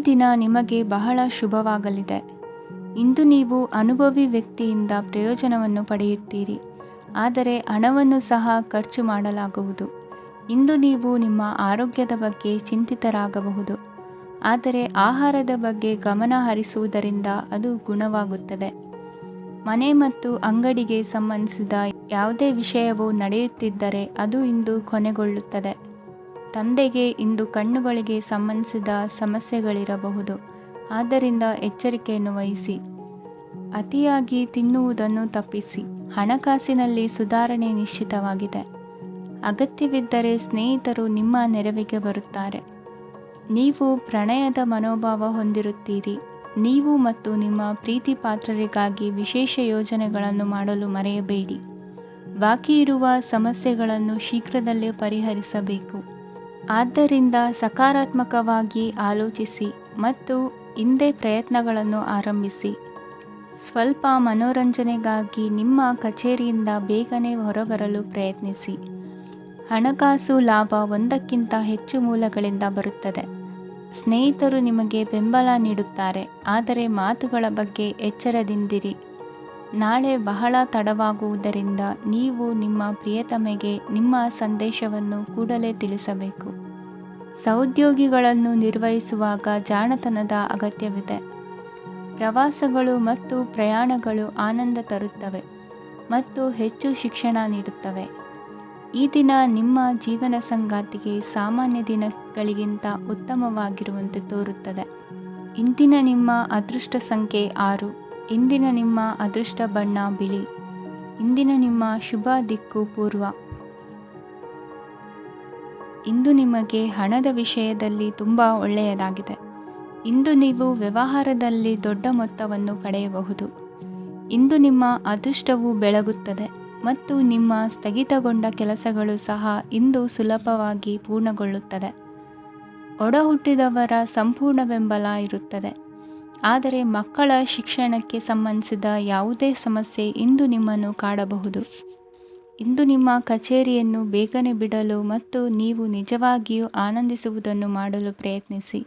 ದಿನ ನಿಮಗೆ ಬಹಳ ಶುಭವಾಗಲಿದೆ. ಇಂದು ನೀವು ಅನುಭವಿ ವ್ಯಕ್ತಿಯಿಂದ ಪ್ರಯೋಜನವನ್ನು ಪಡೆಯುತ್ತೀರಿ, ಆದರೆ ಹಣವನ್ನು ಸಹ ಖರ್ಚು ಮಾಡಲಾಗುವುದು. ಇಂದು ನೀವು ನಿಮ್ಮ ಆರೋಗ್ಯದ ಬಗ್ಗೆ ಚಿಂತಿತರಾಗಬಹುದು, ಆದರೆ ಆಹಾರದ ಬಗ್ಗೆ ಗಮನ ಹರಿಸುವುದರಿಂದ ಅದು ಗುಣವಾಗುತ್ತದೆ. ಮನೆ ಮತ್ತು ಅಂಗಡಿಗೆ ಸಂಬಂಧಿಸಿದ ಯಾವುದೇ ವಿಷಯವು ನಡೆಯುತ್ತಿದ್ದರೆ ಅದು ಇಂದು ಕೊನೆಗೊಳ್ಳುತ್ತದೆ. ತಂದೆಗೆ ಇಂದು ಕಣ್ಣುಗಳಿಗೆ ಸಂಬಂಧಿಸಿದ ಸಮಸ್ಯೆಗಳಿರಬಹುದು, ಆದ್ದರಿಂದ ಎಚ್ಚರಿಕೆಯನ್ನು ವಹಿಸಿ. ಅತಿಯಾಗಿ ತಿನ್ನುವುದನ್ನು ತಪ್ಪಿಸಿ. ಹಣಕಾಸಿನಲ್ಲಿ ಸುಧಾರಣೆ ನಿಶ್ಚಿತವಾಗಿದೆ. ಅಗತ್ಯವಿದ್ದರೆ ಸ್ನೇಹಿತರು ನಿಮ್ಮ ನೆರವಿಗೆ ಬರುತ್ತಾರೆ. ನೀವು ಪ್ರಣಯದ ಮನೋಭಾವ ಹೊಂದಿರುತ್ತೀರಿ. ನೀವು ಮತ್ತು ನಿಮ್ಮ ಪ್ರೀತಿ ಪಾತ್ರರಿಗಾಗಿ ವಿಶೇಷ ಯೋಜನೆಗಳನ್ನು ಮಾಡಲು ಮರೆಯಬೇಡಿ. ಬಾಕಿ ಇರುವ ಸಮಸ್ಯೆಗಳನ್ನು ಶೀಘ್ರದಲ್ಲೇ ಪರಿಹರಿಸಬೇಕು. ಆದ್ದರಿಂದ ಸಕಾರಾತ್ಮಕವಾಗಿ ಆಲೋಚಿಸಿ ಮತ್ತು ಇಂದೇ ಪ್ರಯತ್ನಗಳನ್ನು ಆರಂಭಿಸಿ. ಸ್ವಲ್ಪ ಮನೋರಂಜನೆಗಾಗಿ ನಿಮ್ಮ ಕಚೇರಿಯಿಂದ ಬೇಗನೆ ಹೊರಬರಲು ಪ್ರಯತ್ನಿಸಿ. ಹಣಕಾಸು ಲಾಭ ಒಂದಕ್ಕಿಂತ ಹೆಚ್ಚು ಮೂಲಗಳಿಂದ ಬರುತ್ತದೆ. ಸ್ನೇಹಿತರು ನಿಮಗೆ ಬೆಂಬಲ ನೀಡುತ್ತಾರೆ, ಆದರೆ ಮಾತುಗಳ ಬಗ್ಗೆ ಎಚ್ಚರದಿಂದಿರಿ. ನಾಳೆ ಬಹಳ ತಡವಾಗುವುದರಿಂದ ನೀವು ನಿಮ್ಮ ಪ್ರಿಯತಮೆಗೆ ನಿಮ್ಮ ಸಂದೇಶವನ್ನು ಕೂಡಲೇ ತಿಳಿಸಬೇಕು. ಸಹೋದ್ಯೋಗಿಗಳನ್ನು ನಿರ್ವಹಿಸುವಾಗ ಜಾಣತನದ ಅಗತ್ಯವಿದೆ. ಪ್ರವಾಸಗಳು ಮತ್ತು ಪ್ರಯಾಣಗಳು ಆನಂದ ತರುತ್ತವೆ ಮತ್ತು ಹೆಚ್ಚು ಶಿಕ್ಷಣ ನೀಡುತ್ತವೆ. ಈ ದಿನ ನಿಮ್ಮ ಜೀವನ ಸಂಗಾತಿಗೆ ಸಾಮಾನ್ಯ ದಿನಗಳಿಗಿಂತ ಉತ್ತಮವಾಗಿರುವಂತೆ ತೋರುತ್ತದೆ. ಇಂದಿನ ನಿಮ್ಮ ಅದೃಷ್ಟ ಸಂಖ್ಯೆ 6. ಇಂದಿನ ನಿಮ್ಮ ಅದೃಷ್ಟ ಬಣ್ಣ ಬಿಳಿ. ಇಂದಿನ ನಿಮ್ಮ ಶುಭ ದಿಕ್ಕು ಪೂರ್ವ. ಇಂದು ನಿಮಗೆ ಹಣದ ವಿಷಯದಲ್ಲಿ ತುಂಬ ಒಳ್ಳೆಯದಾಗಿದೆ. ಇಂದು ನೀವು ವ್ಯವಹಾರದಲ್ಲಿ ದೊಡ್ಡ ಮೊತ್ತವನ್ನು ಪಡೆಯಬಹುದು. ಇಂದು ನಿಮ್ಮ ಅದೃಷ್ಟವು ಬೆಳಗುತ್ತದೆ ಮತ್ತು ನಿಮ್ಮ ಸ್ಥಗಿತಗೊಂಡ ಕೆಲಸಗಳು ಸಹ ಇಂದು ಸುಲಭವಾಗಿ ಪೂರ್ಣಗೊಳ್ಳುತ್ತದೆ. ಒಡಹುಟ್ಟಿದವರ ಸಂಪೂರ್ಣ ಬೆಂಬಲ ಇರುತ್ತದೆ, ಆದರೆ ಮಕ್ಕಳ ಶಿಕ್ಷಣಕ್ಕೆ ಸಂಬಂಧಿಸಿದ ಯಾವುದೇ ಸಮಸ್ಯೆ ಇಂದು ನಿಮ್ಮನ್ನು ಕಾಡಬಹುದು. ಇಂದು ನಿಮ್ಮ ಕಚೇರಿಯನ್ನು ಬೇಗನೆ ಬಿಡಲು ಮತ್ತು ನೀವು ನಿಜವಾಗಿಯೂ ಆನಂದಿಸುವುದನ್ನು ಮಾಡಲು ಪ್ರಯತ್ನಿಸಿ.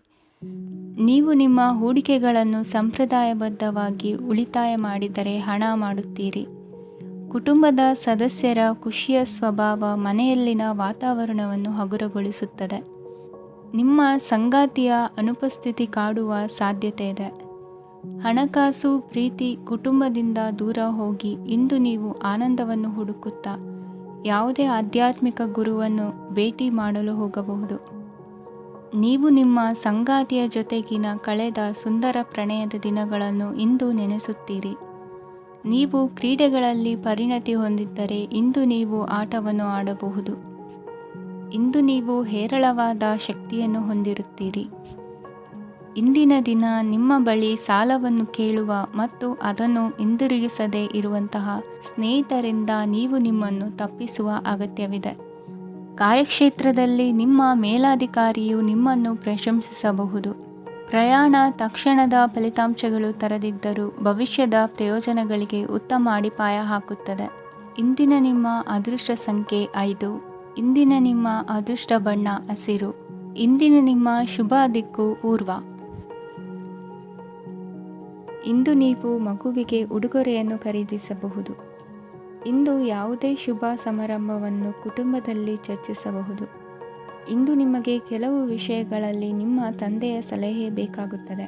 ನೀವು ನಿಮ್ಮ ಹೂಡಿಕೆಗಳನ್ನು ಸಂಪ್ರದಾಯಬದ್ಧವಾಗಿ ಉಳಿತಾಯ ಮಾಡಿದರೆ ಹಣ ಮಾಡುತ್ತೀರಿ. ಕುಟುಂಬದ ಸದಸ್ಯರ ಖುಷಿಯ ಸ್ವಭಾವ ಮನೆಯಲ್ಲಿನ ವಾತಾವರಣವನ್ನು ಹಗುರಗೊಳಿಸುತ್ತದೆ. ನಿಮ್ಮ ಸಂಗಾತಿಯ ಅನುಪಸ್ಥಿತಿ ಕಾಡುವ ಸಾಧ್ಯತೆ ಇದೆ. ಹಣಕಾಸು, ಪ್ರೀತಿ, ಕುಟುಂಬದಿಂದ ದೂರ ಹೋಗಿ ಇಂದು ನೀವು ಆನಂದವನ್ನು ಹುಡುಕುತ್ತಾ ಯಾವುದೇ ಆಧ್ಯಾತ್ಮಿಕ ಗುರುವನ್ನು ಭೇಟಿ ಮಾಡಲು ಹೋಗಬಹುದು. ನೀವು ನಿಮ್ಮ ಸಂಗಾತಿಯ ಜೊತೆಗಿನ ಕಳೆದ ಸುಂದರ ಪ್ರಣಯದ ದಿನಗಳನ್ನು ಇಂದು ನೆನೆಸುತ್ತೀರಿ. ನೀವು ಕ್ರೀಡೆಗಳಲ್ಲಿ ಪರಿಣತಿ ಹೊಂದಿದ್ದರೆ ಇಂದು ನೀವು ಆಟವನ್ನು ಆಡಬಹುದು. ಇಂದು ನೀವು ಹೇರಳವಾದ ಶಕ್ತಿಯನ್ನು ಹೊಂದಿರುತ್ತೀರಿ. ಇಂದಿನ ದಿನ ನಿಮ್ಮ ಬಳಿ ಸಾಲವನ್ನು ಕೇಳುವ ಮತ್ತು ಅದನ್ನು ಹಿಂದಿರುಗಿಸದೇ ಇರುವಂತಹ ಸ್ನೇಹಿತರಿಂದ ನೀವು ನಿಮ್ಮನ್ನು ತಪ್ಪಿಸುವ ಅಗತ್ಯವಿದೆ. ಕಾರ್ಯಕ್ಷೇತ್ರದಲ್ಲಿ ನಿಮ್ಮ ಮೇಲಾಧಿಕಾರಿಯು ನಿಮ್ಮನ್ನು ಪ್ರಶಂಸಿಸಬಹುದು. ಪ್ರಯಾಣ ತಕ್ಷಣದ ಫಲಿತಾಂಶಗಳು ತರದಿದ್ದರೂ ಭವಿಷ್ಯದ ಪ್ರಯೋಜನಗಳಿಗೆ ಉತ್ತಮ ಅಡಿಪಾಯ ಹಾಕುತ್ತದೆ. ಇಂದಿನ ನಿಮ್ಮ ಅದೃಷ್ಟ ಸಂಖ್ಯೆ 5. ಇಂದಿನ ನಿಮ್ಮ ಅದೃಷ್ಟ ಬಣ್ಣ ಹಸಿರು. ಇಂದಿನ ನಿಮ್ಮ ಶುಭ ದಿಕ್ಕು ಪೂರ್ವ. ಇಂದು ನೀವು ಮಗುವಿಗೆ ಉಡುಗೊರೆಯನ್ನು ಖರೀದಿಸಬಹುದು. ಇಂದು ಯಾವುದೇ ಶುಭ ಸಮಾರಂಭವನ್ನು ಕುಟುಂಬದಲ್ಲಿ ಚರ್ಚಿಸಬಹುದು. ಇಂದು ನಿಮಗೆ ಕೆಲವು ವಿಷಯಗಳಲ್ಲಿ ನಿಮ್ಮ ತಂದೆಯ ಸಲಹೆ ಬೇಕಾಗುತ್ತದೆ.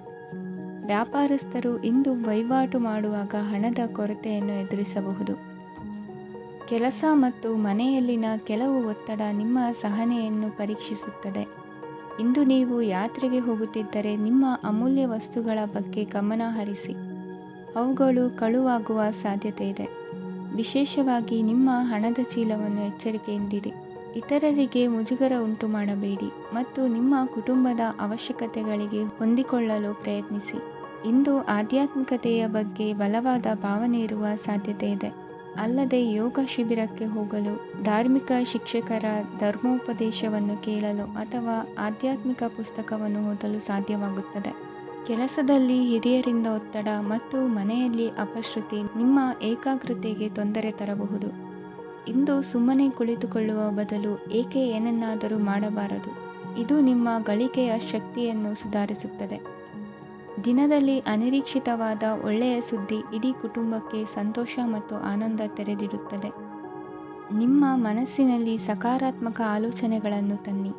ವ್ಯಾಪಾರಸ್ಥರು ಇಂದು ವಹಿವಾಟು ಮಾಡುವಾಗ ಹಣದ ಕೊರತೆಯನ್ನು ಎದುರಿಸಬಹುದು. ಕೆಲಸ ಮತ್ತು ಮನೆಯಲ್ಲಿನ ಕೆಲವು ಒತ್ತಡ ನಿಮ್ಮ ಸಹನೆಯನ್ನು ಪರೀಕ್ಷಿಸುತ್ತದೆ. ಇಂದು ನೀವು ಯಾತ್ರೆಗೆ ಹೋಗುತ್ತಿದ್ದರೆ ನಿಮ್ಮ ಅಮೂಲ್ಯ ವಸ್ತುಗಳ ಬಗ್ಗೆ ಗಮನ ಹರಿಸಿ. ಅವುಗಳು ಕಳುವಾಗುವ ಸಾಧ್ಯತೆ ಇದೆ. ವಿಶೇಷವಾಗಿ ನಿಮ್ಮ ಹಣದ ಚೀಲವನ್ನು ಎಚ್ಚರಿಕೆಯಿಂದಿಡಿ. ಇತರರಿಗೆ ಮುಜುಗರ ಉಂಟು ಮಾಡಬೇಡಿ ಮತ್ತು ನಿಮ್ಮ ಕುಟುಂಬದ ಅವಶ್ಯಕತೆಗಳಿಗೆ ಹೊಂದಿಕೊಳ್ಳಲು ಪ್ರಯತ್ನಿಸಿ. ಇಂದು ಆಧ್ಯಾತ್ಮಿಕತೆಯ ಬಗ್ಗೆ ಬಲವಾದ ಭಾವನೆ ಇರುವ ಸಾಧ್ಯತೆ ಇದೆ. ಅಲ್ಲದೆ ಯೋಗ ಶಿಬಿರಕ್ಕೆ ಹೋಗಲು, ಧಾರ್ಮಿಕ ಶಿಕ್ಷಕರ ಧರ್ಮೋಪದೇಶವನ್ನು ಕೇಳಲು ಅಥವಾ ಆಧ್ಯಾತ್ಮಿಕ ಪುಸ್ತಕವನ್ನು ಓದಲು ಸಾಧ್ಯವಾಗುತ್ತದೆ. ಕೆಲಸದಲ್ಲಿ ಹಿರಿಯರಿಂದ ಒತ್ತಡ ಮತ್ತು ಮನೆಯಲ್ಲಿ ಅಪಶ್ರುತಿ ನಿಮ್ಮ ಏಕಾಗ್ರತೆಗೆ ತೊಂದರೆ ತರಬಹುದು. ಇಂದು ಸುಮ್ಮನೆ ಕುಳಿತುಕೊಳ್ಳುವ ಬದಲು ಏಕೆ ಏನನ್ನಾದರೂ ಮಾಡಬಾರದು. ಇದು ನಿಮ್ಮ ಗಳಿಕೆಯ ಶಕ್ತಿಯನ್ನು ಸುಧಾರಿಸುತ್ತದೆ. ದಿನದಲ್ಲಿ ಅನಿರೀಕ್ಷಿತವಾದ ಒಳ್ಳೆಯ ಸುದ್ದಿ ಇಡೀ ಕುಟುಂಬಕ್ಕೆ ಸಂತೋಷ ಮತ್ತು ಆನಂದ ತೆರೆದಿಡುತ್ತದೆ. ನಿಮ್ಮ ಮನಸ್ಸಿನಲ್ಲಿ ಸಕಾರಾತ್ಮಕ ಆಲೋಚನೆಗಳನ್ನು ತನ್ನಿ.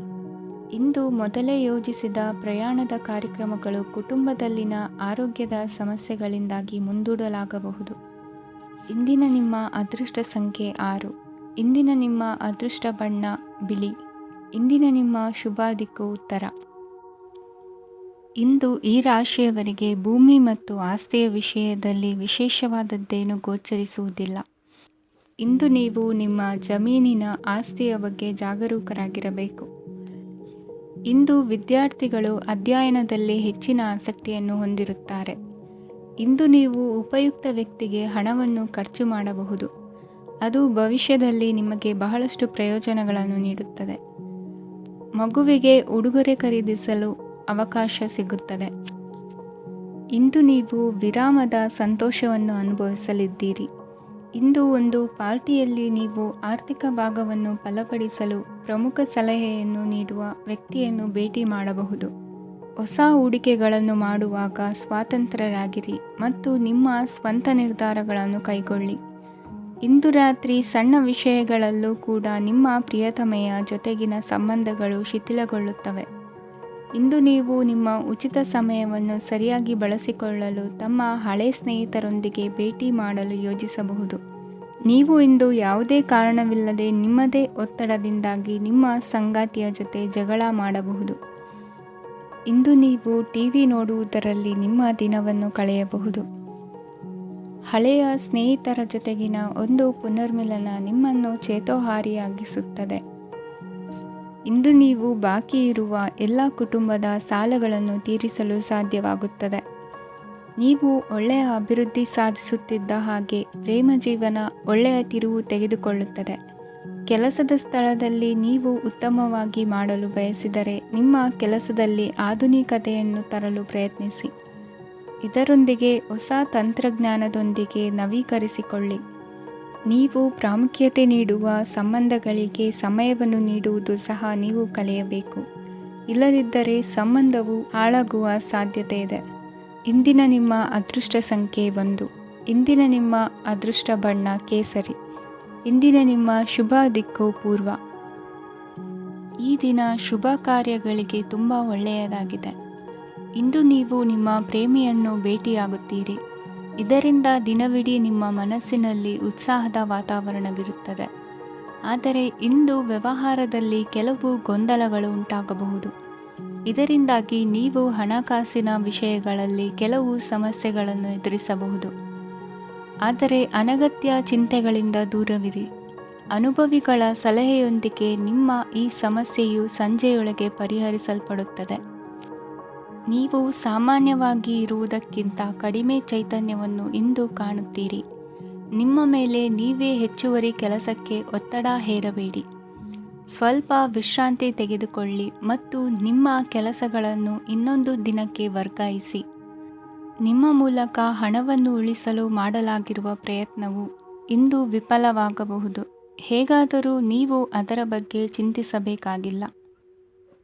ಇಂದು ಮೊದಲೇ ಯೋಜಿಸಿದ ಪ್ರಯಾಣದ ಕಾರ್ಯಕ್ರಮಗಳು ಕುಟುಂಬದಲ್ಲಿನ ಆರೋಗ್ಯದ ಸಮಸ್ಯೆಗಳಿಂದಾಗಿ ಮುಂದೂಡಲಾಗಬಹುದು. ಇಂದಿನ ನಿಮ್ಮ ಅದೃಷ್ಟ ಸಂಖ್ಯೆ 6. ಇಂದಿನ ನಿಮ್ಮ ಅದೃಷ್ಟ ಬಣ್ಣ ಬಿಳಿ. ಇಂದಿನ ನಿಮ್ಮ ಶುಭ ದಿಕ್ಕು ಉತ್ತರ. ಇಂದು ಈ ರಾಶಿಯವರಿಗೆ ಭೂಮಿ ಮತ್ತು ಆಸ್ತಿಯ ವಿಷಯದಲ್ಲಿ ವಿಶೇಷವಾದದ್ದೇನು ಗೋಚರಿಸುವುದಿಲ್ಲ. ಇಂದು ನೀವು ನಿಮ್ಮ ಜಮೀನಿನ ಆಸ್ತಿಯ ಬಗ್ಗೆ ಜಾಗರೂಕರಾಗಿರಬೇಕು. ಇಂದು ವಿದ್ಯಾರ್ಥಿಗಳು ಅಧ್ಯಯನದಲ್ಲಿ ಹೆಚ್ಚಿನ ಆಸಕ್ತಿಯನ್ನು ಹೊಂದಿರುತ್ತಾರೆ. ಇಂದು ನೀವು ಉಪಯುಕ್ತ ವ್ಯಕ್ತಿಗೆ ಹಣವನ್ನು ಖರ್ಚು ಮಾಡಬಹುದು. ಅದು ಭವಿಷ್ಯದಲ್ಲಿ ನಿಮಗೆ ಬಹಳಷ್ಟು ಪ್ರಯೋಜನಗಳನ್ನು ನೀಡುತ್ತದೆ. ಮಗುವಿಗೆ ಉಡುಗೊರೆ ಖರೀದಿಸಲು ಅವಕಾಶ ಸಿಗುತ್ತದೆ. ಇಂದು ನೀವು ವಿರಾಮದ ಸಂತೋಷವನ್ನು ಅನುಭವಿಸಲಿದ್ದೀರಿ. ಇಂದು ಒಂದು ಪಾರ್ಟಿಯಲ್ಲಿ ನೀವು ಆರ್ಥಿಕ ಭಾಗವನ್ನು ಬಲಪಡಿಸಲು ಪ್ರಮುಖ ಸಲಹೆಯನ್ನು ನೀಡುವ ವ್ಯಕ್ತಿಯನ್ನು ಭೇಟಿ ಮಾಡಬಹುದು. ಹೊಸ ಹೂಡಿಕೆಗಳನ್ನು ಮಾಡುವಾಗ ಸ್ವಾತಂತ್ರ್ಯರಾಗಿರಿ ಮತ್ತು ನಿಮ್ಮ ಸ್ವಂತ ನಿರ್ಧಾರಗಳನ್ನು ಕೈಗೊಳ್ಳಿ. ಇಂದು ರಾತ್ರಿ ಸಣ್ಣ ವಿಷಯಗಳಲ್ಲೂ ಕೂಡ ನಿಮ್ಮ ಪ್ರಿಯತಮೆಯ ಜೊತೆಗಿನ ಸಂಬಂಧಗಳು ಶಿಥಿಲಗೊಳ್ಳುತ್ತವೆ. ಇಂದು ನೀವು ನಿಮ್ಮ ಉಚಿತ ಸಮಯವನ್ನು ಸರಿಯಾಗಿ ಬಳಸಿಕೊಳ್ಳಲು ತಮ್ಮ ಹಳೆ ಸ್ನೇಹಿತರೊಂದಿಗೆ ಭೇಟಿ ಮಾಡಲು ಯೋಜಿಸಬಹುದು. ನೀವು ಇಂದು ಯಾವುದೇ ಕಾರಣವಿಲ್ಲದೆ ನಿಮ್ಮದೇ ಒತ್ತಡದಿಂದಾಗಿ ನಿಮ್ಮ ಸಂಗಾತಿಯ ಜೊತೆ ಜಗಳ ಮಾಡಬಹುದು. ಇಂದು ನೀವು ಟಿವಿ ನೋಡುವುದರಲ್ಲಿ ನಿಮ್ಮ ದಿನವನ್ನು ಕಳೆಯಬಹುದು. ಹಳೆಯ ಸ್ನೇಹಿತರ ಜೊತೆಗಿನ ಒಂದು ಪುನರ್ಮಿಲನ ನಿಮ್ಮನ್ನು ಚೇತೋಹಾರಿಯಾಗಿಸುತ್ತದೆ. ಇಂದು ನೀವು ಬಾಕಿ ಇರುವ ಎಲ್ಲ ಕುಟುಂಬದ ಸಾಲಗಳನ್ನು ತೀರಿಸಲು ಸಾಧ್ಯವಾಗುತ್ತದೆ. ನೀವು ಒಳ್ಳೆಯ ಅಭಿವೃದ್ಧಿ ಸಾಧಿಸುತ್ತಿದ್ದ ಹಾಗೆ ಪ್ರೇಮ ಜೀವನ ಒಳ್ಳೆಯ ತಿರುವು ತೆಗೆದುಕೊಳ್ಳುತ್ತದೆ. ಕೆಲಸದ ಸ್ಥಳದಲ್ಲಿ ನೀವು ಉತ್ತಮವಾಗಿ ಮಾಡಲು ಬಯಸಿದರೆ ನಿಮ್ಮ ಕೆಲಸದಲ್ಲಿ ಆಧುನಿಕತೆಯನ್ನು ತರಲು ಪ್ರಯತ್ನಿಸಿ. ಇದರೊಂದಿಗೆ ಹೊಸ ತಂತ್ರಜ್ಞಾನದೊಂದಿಗೆ ನವೀಕರಿಸಿಕೊಳ್ಳಿ. ನೀವು ಪ್ರಾಮುಖ್ಯತೆ ನೀಡುವ ಸಂಬಂಧಗಳಿಗೆ ಸಮಯವನ್ನು ನೀಡುವುದು ಸಹ ನೀವು ಕಲಿಯಬೇಕು. ಇಲ್ಲದಿದ್ದರೆ ಸಂಬಂಧವು ಹಾಳಾಗುವ ಸಾಧ್ಯತೆ ಇದೆ. ಇಂದಿನ ನಿಮ್ಮ ಅದೃಷ್ಟ ಸಂಖ್ಯೆ 1. ಇಂದಿನ ನಿಮ್ಮ ಅದೃಷ್ಟ ಬಣ್ಣ ಕೇಸರಿ. ಇಂದಿನ ನಿಮ್ಮ ಶುಭ ದಿಕ್ಕು ಪೂರ್ವ. ಈ ದಿನ ಶುಭ ಕಾರ್ಯಗಳಿಗೆ ತುಂಬ ಒಳ್ಳೆಯದಾಗಿದೆ. ಇಂದು ನೀವು ನಿಮ್ಮ ಪ್ರೇಮಿಯನ್ನು ಭೇಟಿಯಾಗುತ್ತೀರಿ. ಇದರಿಂದ ದಿನವಿಡೀ ನಿಮ್ಮ ಮನಸ್ಸಿನಲ್ಲಿ ಉತ್ಸಾಹದ ವಾತಾವರಣವಿರುತ್ತದೆ. ಆದರೆ ಇಂದು ವ್ಯವಹಾರದಲ್ಲಿ ಕೆಲವು ಗೊಂದಲಗಳು ಉಂಟಾಗಬಹುದು. ಇದರಿಂದಾಗಿ ನೀವು ಹಣಕಾಸಿನ ವಿಷಯಗಳಲ್ಲಿ ಕೆಲವು ಸಮಸ್ಯೆಗಳನ್ನು ಎದುರಿಸಬಹುದು. ಆದರೆ ಅನಗತ್ಯ ಚಿಂತೆಗಳಿಂದ ದೂರವಿರಿ. ಅನುಭವಿಗಳ ಸಲಹೆಯೊಂದಿಗೆ ನಿಮ್ಮ ಈ ಸಮಸ್ಯೆಯು ಸಂಜೆಯೊಳಗೆ ಪರಿಹರಿಸಲ್ಪಡುತ್ತದೆ. ನೀವು ಸಾಮಾನ್ಯವಾಗಿ ಇರುವುದಕ್ಕಿಂತ ಕಡಿಮೆ ಚೈತನ್ಯವನ್ನು ಇಂದು ಕಾಣುತ್ತೀರಿ. ನಿಮ್ಮ ಮೇಲೆ ನೀವೇ ಹೆಚ್ಚುವರಿ ಕೆಲಸಕ್ಕೆ ಒತ್ತಡ ಹೇರಬೇಡಿ. ಸ್ವಲ್ಪ ವಿಶ್ರಾಂತಿ ತೆಗೆದುಕೊಳ್ಳಿ ಮತ್ತು ನಿಮ್ಮ ಕೆಲಸಗಳನ್ನು ಇನ್ನೊಂದು ದಿನಕ್ಕೆ ವರ್ಗಾಯಿಸಿ. ನಿಮ್ಮ ಮೂಲಕ ಹಣವನ್ನು ಉಳಿಸಲು ಮಾಡಲಾಗಿರುವ ಪ್ರಯತ್ನವು ಇಂದು ವಿಫಲವಾಗಬಹುದು. ಹೇಗಾದರೂ ನೀವು ಅದರ ಬಗ್ಗೆ ಚಿಂತಿಸಬೇಕಾಗಿಲ್ಲ.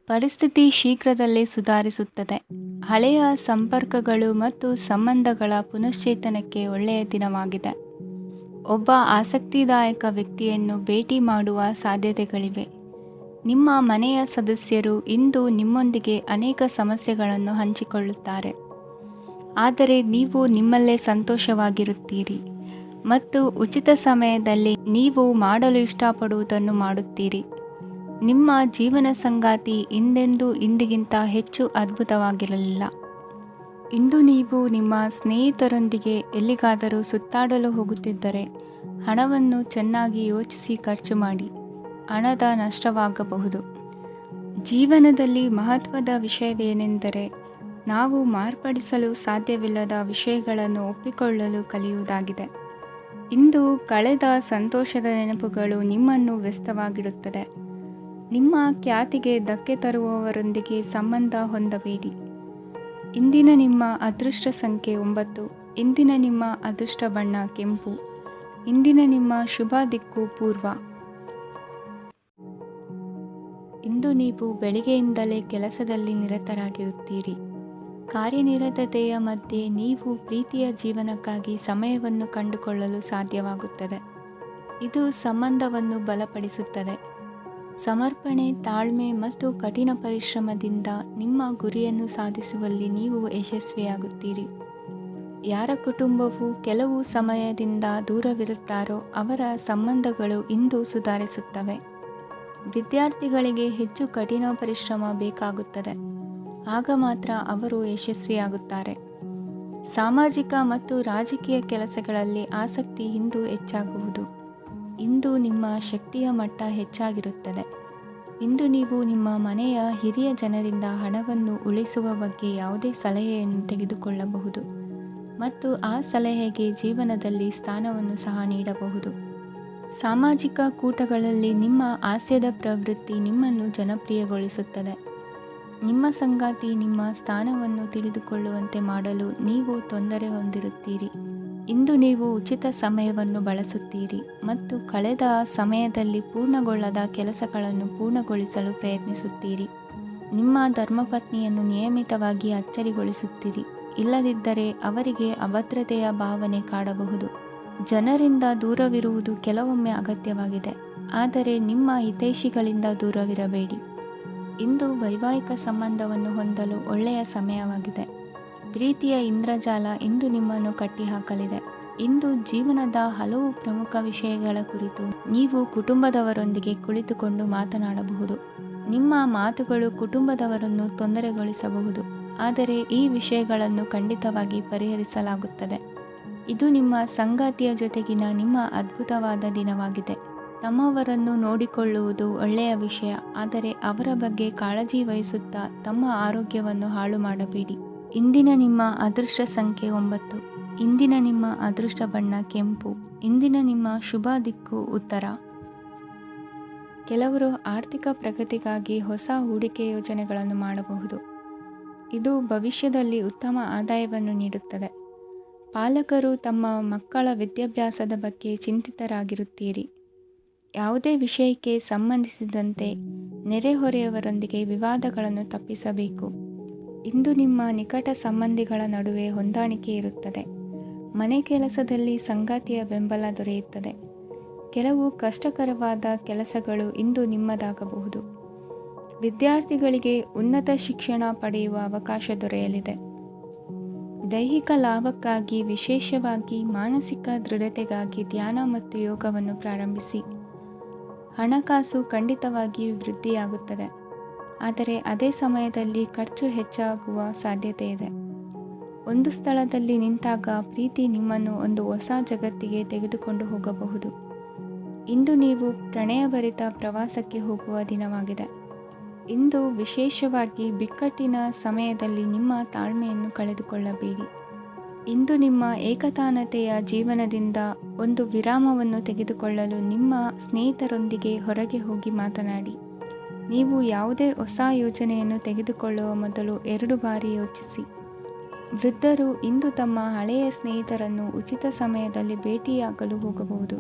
ಪರಿಸ್ಥಿತಿ ಶೀಘ್ರದಲ್ಲೇ ಸುಧಾರಿಸುತ್ತದೆ. ಹಳೆಯ ಸಂಪರ್ಕಗಳು ಮತ್ತು ಸಂಬಂಧಗಳ ಪುನಶ್ಚೇತನಕ್ಕೆ ಒಳ್ಳೆಯ ದಿನವಾಗಿದೆ. ಒಬ್ಬ ಆಸಕ್ತಿದಾಯಕ ವ್ಯಕ್ತಿಯನ್ನು ಭೇಟಿ ಮಾಡುವ ಸಾಧ್ಯತೆಗಳಿವೆ. ನಿಮ್ಮ ಮನೆಯ ಸದಸ್ಯರು ಇಂದು ನಿಮ್ಮೊಂದಿಗೆ ಅನೇಕ ಸಮಸ್ಯೆಗಳನ್ನು ಹಂಚಿಕೊಳ್ಳುತ್ತಾರೆ. ಆದರೆ ನೀವು ನಿಮ್ಮಲ್ಲೇ ಸಂತೋಷವಾಗಿರುತ್ತೀರಿ ಮತ್ತು ಉಚಿತ ಸಮಯದಲ್ಲಿ ನೀವು ಮಾಡಲು ಇಷ್ಟಪಡುವುದನ್ನು ಮಾಡುತ್ತೀರಿ. ನಿಮ್ಮ ಜೀವನ ಸಂಗಾತಿ ಇಂದೆಂದೂ ಇಂದಿಗಿಂತ ಹೆಚ್ಚು ಅದ್ಭುತವಾಗಿರಲಿಲ್ಲ. ಇಂದು ನೀವು ನಿಮ್ಮ ಸ್ನೇಹಿತರೊಂದಿಗೆ ಎಲ್ಲಿಗಾದರೂ ಸುತ್ತಾಡಲು ಹೋಗುತ್ತಿದ್ದರೆ ಹಣವನ್ನು ಚೆನ್ನಾಗಿ ಯೋಚಿಸಿ ಖರ್ಚು ಮಾಡಿ. ಹಣದ ನಷ್ಟವಾಗಬಹುದು. ಜೀವನದಲ್ಲಿ ಮಹತ್ವದ ವಿಷಯವೇನೆಂದರೆ ನಾವು ಮಾರ್ಪಡಿಸಲು ಸಾಧ್ಯವಿಲ್ಲದ ವಿಷಯಗಳನ್ನು ಒಪ್ಪಿಕೊಳ್ಳಲು ಕಲಿಯುವುದಾಗಿದೆ. ಇಂದು ಕಳೆದ ಸಂತೋಷದ ನೆನಪುಗಳು ನಿಮ್ಮನ್ನು ವ್ಯಸ್ತವಾಗಿಡುತ್ತದೆ. ನಿಮ್ಮ ಖ್ಯಾತಿಗೆ ಧಕ್ಕೆ ತರುವವರೊಂದಿಗೆ ಸಂಬಂಧ ಹೊಂದಬೇಡಿ. ಇಂದಿನ ನಿಮ್ಮ ಅದೃಷ್ಟ ಸಂಖ್ಯೆ 9. ಇಂದಿನ ನಿಮ್ಮ ಅದೃಷ್ಟ ಬಣ್ಣ ಕೆಂಪು. ಇಂದಿನ ನಿಮ್ಮ ಶುಭ ದಿಕ್ಕು ಪೂರ್ವ. ಇಂದು ನೀವು ಬೆಳಿಗ್ಗೆಯಿಂದಲೇ ಕೆಲಸದಲ್ಲಿ ನಿರತರಾಗಿರುತ್ತೀರಿ. ಕಾರ್ಯನಿರತತೆಯ ಮಧ್ಯೆ ನೀವು ಪ್ರೀತಿಯ ಜೀವನಕ್ಕಾಗಿ ಸಮಯವನ್ನು ಕಂಡುಕೊಳ್ಳಲು ಸಾಧ್ಯವಾಗುತ್ತದೆ. ಇದು ಸಂಬಂಧವನ್ನು ಬಲಪಡಿಸುತ್ತದೆ. ಸಮರ್ಪಣೆ, ತಾಳ್ಮೆ ಮತ್ತು ಕಠಿಣ ಪರಿಶ್ರಮದಿಂದ ನಿಮ್ಮ ಗುರಿಯನ್ನು ಸಾಧಿಸುವಲ್ಲಿ ನೀವು ಯಶಸ್ವಿಯಾಗುತ್ತೀರಿ. ಯಾರ ಕುಟುಂಬವು ಕೆಲವು ಸಮಯದಿಂದ ದೂರವಿರುತ್ತಾರೋ ಅವರ ಸಂಬಂಧಗಳು ಇಂದು ಸುಧಾರಿಸುತ್ತವೆ. ವಿದ್ಯಾರ್ಥಿಗಳಿಗೆ ಹೆಚ್ಚು ಕಠಿಣ ಪರಿಶ್ರಮ ಬೇಕಾಗುತ್ತದೆ, ಆಗ ಮಾತ್ರ ಅವರು ಯಶಸ್ವಿಯಾಗುತ್ತಾರೆ. ಸಾಮಾಜಿಕ ಮತ್ತು ರಾಜಕೀಯ ಕೆಲಸಗಳಲ್ಲಿ ಆಸಕ್ತಿ ಇಂದು ಹೆಚ್ಚಾಗುವುದು. ಇಂದು ನಿಮ್ಮ ಶಕ್ತಿಯ ಮಟ್ಟ ಹೆಚ್ಚಾಗಿರುತ್ತದೆ. ಇಂದು ನೀವು ನಿಮ್ಮ ಮನೆಯ ಹಿರಿಯ ಜನರಿಂದ ಹಣವನ್ನು ಉಳಿಸುವ ಬಗ್ಗೆ ಯಾವುದೇ ಸಲಹೆಯನ್ನು ತೆಗೆದುಕೊಳ್ಳಬಹುದು ಮತ್ತು ಆ ಸಲಹೆಗೆ ಜೀವನದಲ್ಲಿ ಸ್ಥಾನವನ್ನು ಸಹ ನೀಡಬಹುದು. ಸಾಮಾಜಿಕ ಕೂಟಗಳಲ್ಲಿ ನಿಮ್ಮ ಹಾಸ್ಯದ ಪ್ರವೃತ್ತಿ ನಿಮ್ಮನ್ನು ಜನಪ್ರಿಯಗೊಳಿಸುತ್ತದೆ. ನಿಮ್ಮ ಸಂಗಾತಿ ನಿಮ್ಮ ಸ್ಥಾನವನ್ನು ತಿಳಿದುಕೊಳ್ಳುವಂತೆ ಮಾಡಲು ನೀವು ತೊಂದರೆ ಹೊಂದಿರುತ್ತೀರಿ. ಇಂದು ನೀವು ಉಚಿತ ಸಮಯವನ್ನು ಬಳಸುತ್ತೀರಿ ಮತ್ತು ಕಳೆದ ಸಮಯದಲ್ಲಿ ಪೂರ್ಣಗೊಳ್ಳದ ಕೆಲಸಗಳನ್ನು ಪೂರ್ಣಗೊಳಿಸಲು ಪ್ರಯತ್ನಿಸುತ್ತೀರಿ. ನಿಮ್ಮ ಧರ್ಮಪತ್ನಿಯನ್ನು ನಿಯಮಿತವಾಗಿ ಅಚ್ಚರಿಗೊಳಿಸುತ್ತೀರಿ, ಇಲ್ಲದಿದ್ದರೆ ಅವರಿಗೆ ಅಭದ್ರತೆಯ ಭಾವನೆ ಕಾಡಬಹುದು. ಜನರಿಂದ ದೂರವಿರುವುದು ಕೆಲವೊಮ್ಮೆ ಅಗತ್ಯವಾಗಿದೆ, ಆದರೆ ನಿಮ್ಮ ಹಿತೈಷಿಗಳಿಂದ ದೂರವಿರಬೇಡಿ. ಇಂದು ವೈವಾಹಿಕ ಸಂಬಂಧವನ್ನು ಹೊಂದಲು ಒಳ್ಳೆಯ ಸಮಯವಾಗಿದೆ. ಪ್ರೀತಿಯ ಇಂದ್ರಜಾಲ ಇಂದು ನಿಮ್ಮನ್ನು ಕಟ್ಟಿಹಾಕಲಿದೆ. ಇಂದು ಜೀವನದ ಹಲವು ಪ್ರಮುಖ ವಿಷಯಗಳ ಕುರಿತು ನೀವು ಕುಟುಂಬದವರೊಂದಿಗೆ ಕುಳಿತುಕೊಂಡು ಮಾತನಾಡಬಹುದು. ನಿಮ್ಮ ಮಾತುಗಳು ಕುಟುಂಬದವರನ್ನು ತೊಂದರೆಗೊಳಿಸಬಹುದು, ಆದರೆ ಈ ವಿಷಯಗಳನ್ನು ಖಂಡಿತವಾಗಿ ಪರಿಹರಿಸಲಾಗುತ್ತದೆ. ಇದು ನಿಮ್ಮ ಸಂಗಾತಿಯ ಜೊತೆಗಿನ ನಿಮ್ಮ ಅದ್ಭುತವಾದ ದಿನವಾಗಿದೆ. ತಮ್ಮವರನ್ನು ನೋಡಿಕೊಳ್ಳುವುದು ಒಳ್ಳೆಯ ವಿಷಯ, ಆದರೆ ಅವರ ಬಗ್ಗೆ ಕಾಳಜಿ ವಹಿಸುತ್ತಾ ತಮ್ಮ ಆರೋಗ್ಯವನ್ನು ಹಾಳು ಮಾಡಬೇಡಿ. ಇಂದಿನ ನಿಮ್ಮ ಅದೃಷ್ಟ ಸಂಖ್ಯೆ 9. ಇಂದಿನ ನಿಮ್ಮ ಅದೃಷ್ಟ ಬಣ್ಣ ಕೆಂಪು. ಇಂದಿನ ನಿಮ್ಮ ಶುಭ ದಿಕ್ಕು ಉತ್ತರ. ಕೆಲವರು ಆರ್ಥಿಕ ಪ್ರಗತಿಗಾಗಿ ಹೊಸ ಹೂಡಿಕೆ ಯೋಜನೆಗಳನ್ನು ಮಾಡಬಹುದು. ಇದು ಭವಿಷ್ಯದಲ್ಲಿ ಉತ್ತಮ ಆದಾಯವನ್ನು ನೀಡುತ್ತದೆ. ಪಾಲಕರು ತಮ್ಮ ಮಕ್ಕಳ ವಿದ್ಯಾಭ್ಯಾಸದ ಬಗ್ಗೆ ಚಿಂತಿತರಾಗಿರುತ್ತೀರಿ. ಯಾವುದೇ ವಿಷಯಕ್ಕೆ ಸಂಬಂಧಿಸಿದಂತೆ ನೆರೆಹೊರೆಯವರೊಂದಿಗೆ ವಿವಾದಗಳನ್ನು ತಪ್ಪಿಸಬೇಕು. ಇಂದು ನಿಮ್ಮ ನಿಕಟ ಸಂಬಂಧಿಗಳ ನಡುವೆ ಹೊಂದಾಣಿಕೆ ಇರುತ್ತದೆ. ಮನೆ ಕೆಲಸದಲ್ಲಿ ಸಂಗಾತಿಯ ಬೆಂಬಲ ದೊರೆಯುತ್ತದೆ. ಕೆಲವು ಕಷ್ಟಕರವಾದ ಕೆಲಸಗಳು ಇಂದು ನಿಮ್ಮದಾಗಬಹುದು. ವಿದ್ಯಾರ್ಥಿಗಳಿಗೆ ಉನ್ನತ ಶಿಕ್ಷಣ ಪಡೆಯುವ ಅವಕಾಶ ದೊರೆಯಲಿದೆ. ದೈಹಿಕ ಲಾಭಕ್ಕಾಗಿ, ವಿಶೇಷವಾಗಿ ಮಾನಸಿಕ ದೃಢತೆಗಾಗಿ ಧ್ಯಾನ ಮತ್ತು ಯೋಗವನ್ನು ಪ್ರಾರಂಭಿಸಿ. ಹಣಕಾಸು ಖಂಡಿತವಾಗಿಯೂ ವೃದ್ಧಿಯಾಗುತ್ತದೆ, ಆದರೆ ಅದೇ ಸಮಯದಲ್ಲಿ ಖರ್ಚು ಹೆಚ್ಚಾಗುವ ಸಾಧ್ಯತೆ ಇದೆ. ಒಂದು ಸ್ಥಳದಲ್ಲಿ ನಿಂತಾಗ ಪ್ರೀತಿ ನಿಮ್ಮನ್ನು ಒಂದು ಹೊಸ ಜಗತ್ತಿಗೆ ತೆಗೆದುಕೊಂಡು ಹೋಗಬಹುದು. ಇಂದು ನೀವು ಪ್ರಣಯಭರಿತ ಪ್ರವಾಸಕ್ಕೆ ಹೋಗುವ ದಿನವಾಗಿದೆ. ಇಂದು ವಿಶೇಷವಾಗಿ ಬಿಕ್ಕಟ್ಟಿನ ಸಮಯದಲ್ಲಿ ನಿಮ್ಮ ತಾಳ್ಮೆಯನ್ನು ಕಳೆದುಕೊಳ್ಳಬೇಡಿ. ಇಂದು ನಿಮ್ಮ ಏಕತಾನತೆಯ ಜೀವನದಿಂದ ಒಂದು ವಿರಾಮವನ್ನು ತೆಗೆದುಕೊಳ್ಳಲು ನಿಮ್ಮ ಸ್ನೇಹಿತರೊಂದಿಗೆ ಹೊರಗೆ ಹೋಗಿ ಮಾತನಾಡಿ. ನೀವು ಯಾವುದೇ ಹೊಸ ಯೋಜನೆಯನ್ನು ತೆಗೆದುಕೊಳ್ಳುವ ಮೊದಲು 2 ಬಾರಿ ಯೋಚಿಸಿ. ವೃದ್ಧರು ಇಂದು ತಮ್ಮ ಹಳೆಯ ಸ್ನೇಹಿತರನ್ನು ಉಚಿತ ಸಮಯದಲ್ಲಿ ಭೇಟಿಯಾಗಲು ಹೋಗಬಹುದು.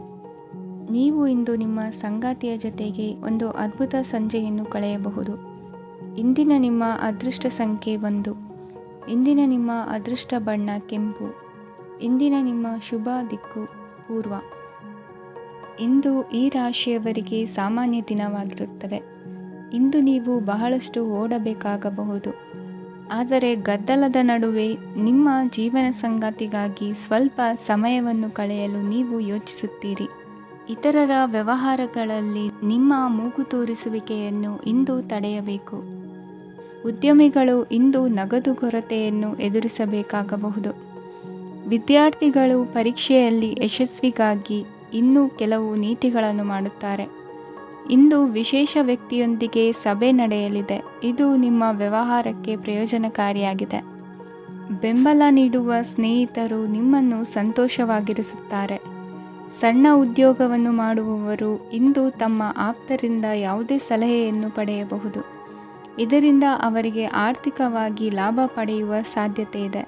ನೀವು ಇಂದು ನಿಮ್ಮ ಸಂಗಾತಿಯ ಜೊತೆಗೆ ಒಂದು ಅದ್ಭುತ ಸಂಜೆಯನ್ನು ಕಳೆಯಬಹುದು. ಇಂದಿನ ನಿಮ್ಮ ಅದೃಷ್ಟ ಸಂಖ್ಯೆ 1. ಇಂದಿನ ನಿಮ್ಮ ಅದೃಷ್ಟ ಬಣ್ಣ ಕೆಂಪು. ಇಂದಿನ ನಿಮ್ಮ ಶುಭ ದಿಕ್ಕು ಪೂರ್ವ. ಇಂದು ಈ ರಾಶಿಯವರಿಗೆ ಸಾಮಾನ್ಯ ದಿನವಾಗಿರುತ್ತದೆ. ಇಂದು ನೀವು ಬಹಳಷ್ಟು ಓಡಬೇಕಾಗಬಹುದು, ಆದರೆ ಗದ್ದಲದ ನಡುವೆ ನಿಮ್ಮ ಜೀವನ ಸಂಗಾತಿಗಾಗಿ ಸ್ವಲ್ಪ ಸಮಯವನ್ನು ಕಳೆಯಲು ನೀವು ಯೋಚಿಸುತ್ತೀರಿ. ಇತರರ ವ್ಯವಹಾರಗಳಲ್ಲಿ ನಿಮ್ಮ ಮೂಗು ತೂರಿಸುವಿಕೆಯನ್ನು ಇಂದು ತಡೆಯಬೇಕು. ಉದ್ಯಮಿಗಳು ಇಂದು ನಗದು ಕೊರತೆಯನ್ನು ಎದುರಿಸಬೇಕಾಗಬಹುದು. ವಿದ್ಯಾರ್ಥಿಗಳು ಪರೀಕ್ಷೆಯಲ್ಲಿ ಯಶಸ್ವಿಗಾಗಿ ಇನ್ನೂ ಕೆಲವು ನೀತಿಗಳನ್ನು ಮಾಡುತ್ತಾರೆ. ಇಂದು ವಿಶೇಷ ವ್ಯಕ್ತಿಯೊಂದಿಗೆ ಸಭೆ ನಡೆಯಲಿದೆ. ಇದು ನಿಮ್ಮ ವ್ಯವಹಾರಕ್ಕೆ ಪ್ರಯೋಜನಕಾರಿಯಾಗಿದೆ. ಬೆಂಬಲ ನೀಡುವ ಸ್ನೇಹಿತರು ನಿಮ್ಮನ್ನು ಸಂತೋಷವಾಗಿರಿಸುತ್ತಾರೆ. ಸಣ್ಣ ಉದ್ಯೋಗವನ್ನು ಮಾಡುವವರು ಇಂದು ತಮ್ಮ ಆಪ್ತರಿಂದ ಯಾವುದೇ ಸಲಹೆಯನ್ನು ಪಡೆಯಬಹುದು. ಇದರಿಂದ ಅವರಿಗೆ ಆರ್ಥಿಕವಾಗಿ ಲಾಭ ಪಡೆಯುವ ಸಾಧ್ಯತೆ ಇದೆ.